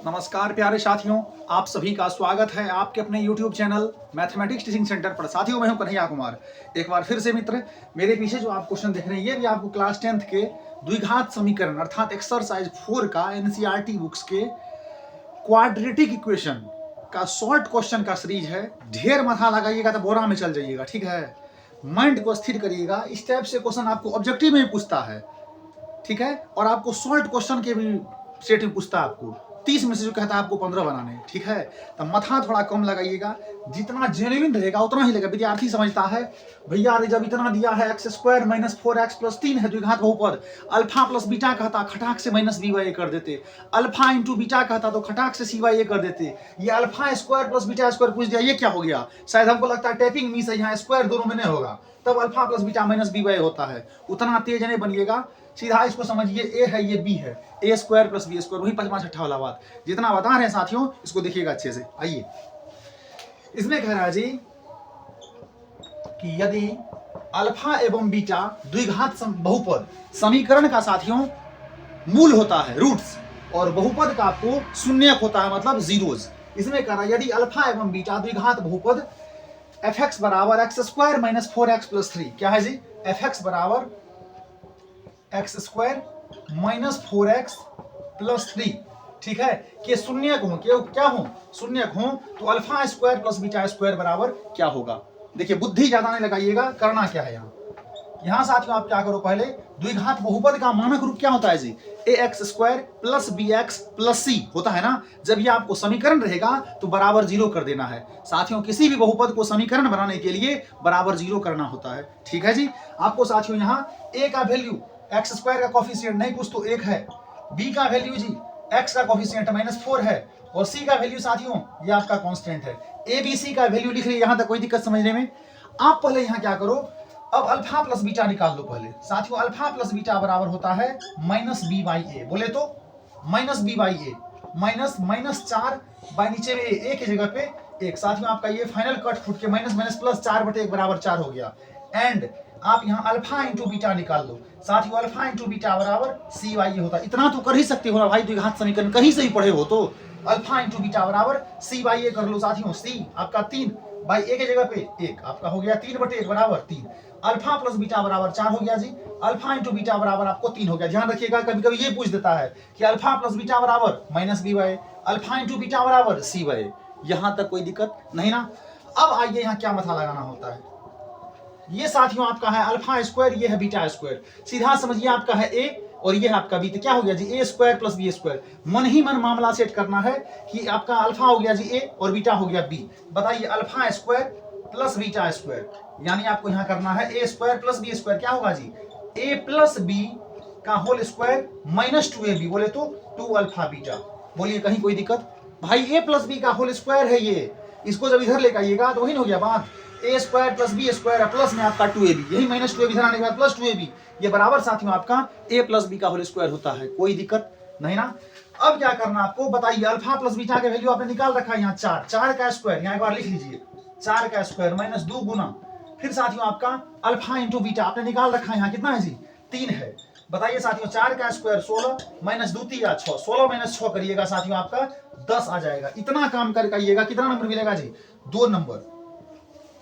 नमस्कार प्यारे साथियों, आप सभी का स्वागत है आपके अपने YouTube channel mathematics teaching centre पर। साथियों, मैं हूं कन्हैया कुमार। एक बार फिर से मित्र, मेरे पीछे जो आप क्वेश्चन देख रहे हैं ये भी आपको क्लास 10th के द्विघात समीकरण अर्थात एक्सरसाइज 4 का NCERT बुक्स के क्वाड्रेटिक इक्वेशन का शॉर्ट क्वेश्चन का सीरीज है। ढेर माथा लगाइएगा तो बोरा में चल जाइएगा, ठीक है। माइंड को स्थिर करिएगा। इस टाइप से क्वेश्चन आपको ऑब्जेक्टिव में पूछता है, ठीक है, और आपको शॉर्ट क्वेश्चन के भी सेट में पूछता है। आपको 30 में से जो कहता है आपको 15 बनाने, ठीक है। तो मथा थोड़ा कम लगाइएगा, जितना जेन्युइन रहेगा उतना ही लगेगा। विद्यार्थी समझता है भैया जब इतना दिया है x² - 4x + 3 है द्विघात बहुपद, अल्फा प्लस बीटा कहता खटाक से -b/a कर देते, अल्फा इंटू बीटा कहता तो खटाक से c/a कर देते। ये alpha square plus beta square पूछ दिया, ये क्या हो गया? शायद हमको लगता है टाइपिंग मिस है, यहाँ स्क्वायर दोनों में नहीं होगा, तब अल्फा प्लस बीटा -b/a होता है। उतना तेज नहीं बनिएगा, सीधा इसको समझिए, ए है ये बी है, a² + b², वही 5-6 वाला बात। जितना बता रहे हैं साथियों इसको देखिएगा अच्छे से। आइए, इसमें कह रहा है जी कि यदि अल्फा एवं बीटा द्विघात बहुपद समीकरण का साथियों मूल होता है रूट्स, और बहुपद का आपको शून्यक होता है मतलब जीरोज। इसमें कह रहा है यदि अल्फा एवं बीटा द्विघात बहुपद fx बराबर x² - 4x + 3, क्या है जी? fx बराबर x² - 4x + 3, ठीक है, कि शून्यक हो, क्या हो? शून्यक हो, तो alpha square plus beta square बराबर क्या होगा? देखिए, बुद्धि ज्यादा नहीं लगाइएगा, करना क्या है यहाँ साथियों आप क्या करो, पहले द्विघात बहुपद का मानक रूप क्या होता है जी? ax² + bx + c होता है ना। जब ये आपको समीकरण रहेगा तो बराबर 0 कर देना है साथियों। किसी भी बहुपद को समीकरण बनाने के लिए बराबर 0 करना होता है, ठीक है जी। आपको साथियों यहाँ a का वैल्यू x² का कोफिशिएंट नहीं कुछ तो 1 है, b का वैल्यू जी x का कोफिशिएंट -4 है, और c का वैल्यू साथियों ये आपका कांस्टेंट है। a b c का वैल्यू लिख लीजिए, यहां तक कोई दिक्कत समझने में। आप पहले यहां क्या करो, अब अल्फा प्लस बीटा निकाल लो पहले साथियों। अल्फा प्लस बीटा बराबर होता है -b/a, बोले तो -b/a -4 बाई नीचे में a की जगह पे 1 साथियों। आपका ये फाइनल कट फुट के -+4/1 बराबर 4 हो गया। एंड आप यहाँ अल्फा इंटू बीटा निकाल लो साथियों। अल्फा इंटू बीटा बराबर c/a होता है। इतना तो कर ही सकते हो ना भाई, द्विघात समीकरण कहीं से ही पढ़े हो तो। अल्फा इंटू बीटा बराबर c/a कर लो साथियों। c आपका 3/a की जगह पे 1 आपका हो गया 3/1 बराबर 3। अल्फा प्लस बीटा बराबर 4 हो गया जी। अल्फा इंटू बीटा बराबर आपको 3 हो गया। ध्यान रखिएगा, कभी कभी ये पूछ देता है कि अल्फा प्लस बीटा बराबर -b/a, अल्फा इंटू बीटा बराबर c/a। यहां तक कोई दिक्कत नहीं ना। अब आइए यहाँ क्या मथा लगाना होता है। ये साथियों आपका है अल्फा स्क्वायर, ये है बीटा स्क्वायर। सीधा समझिए, आपका है a और ये है आपका b, तो क्या हो गया जी? a² + b²। मन ही मन मामला सेट करना है कि आपका अल्फा हो गया जी a और बीटा हो गया b। बताइए, alpha square plus beta square, यानी आपको यहां करना है a² + b², क्या होगा जी? a + b का होल स्क्वायर -2ab, बोले तो 2 अल्फा बीटा। बोलिए कहीं कोई दिक्कत? भाई a + b का होल स्क्वायर है ये, इसको जब इधर लेकर आइएगा तो वही हो गया बात। a² + b² प्लस में आपका 2ab, यही -2ab इधर आने के बाद +2ab, ये बराबर साथियों आपका a + b का होल स्क्वायर होता है। कोई दिक्कत नहीं ना। अब क्या करना आपको बताइए, अल्फा प्लस बीटा के वैल्यू आपने निकाल रखा है यहाँ 4 का स्क्वायर, यहाँ एक बार लिख लीजिए 4 का स्क्वायर -2 गुना, फिर साथियों आपका अल्फा इंटू बीटा आपने निकाल रखा है यहाँ कितना है जी? 3 है। बताइए साथियों, 4 का स्क्वायर 16 -2 = 6, 16 - 6 करिएगा साथियों आपका 10 आ जाएगा। इतना काम करके आइएगा, कितना नंबर मिलेगा जी? 2 नंबर।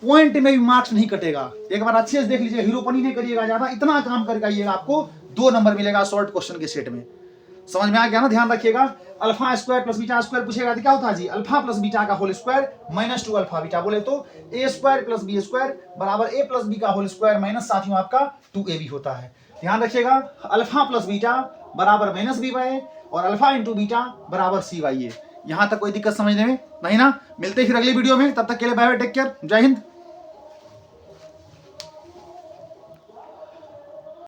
पॉइंट में भी मार्क्स नहीं कटेगा, एक बार अच्छे से देख लीजिए, हीरोपनी नहीं करिएगा ज्यादा, इतना काम करके आइएगा, आपको 2 नंबर मिलेगा शॉर्ट क्वेश्चन के सेट में। समझ में आ गया ना? ध्यान रखिएगा, alpha square plus beta square पूछेगा तो क्या होता है जी? अल्फा प्लस बीटा का होल स्क्वायर -2 अल्फा बीटा, बोले तो a² + b² बराबर a + b का होल स्क्वायर माइनस साथियों आपका 2ab होता है। ध्यान रखिएगा, अल्फा प्लस बीटा बराबर -b/a और अल्फा इंटू बीटा बराबर c/a। यहां तक कोई दिक्कत समझने में नहीं ना? मिलते फिर अगली वीडियो में, तब तक के लिए बाय बाय, टेक केयर, जय हिंद।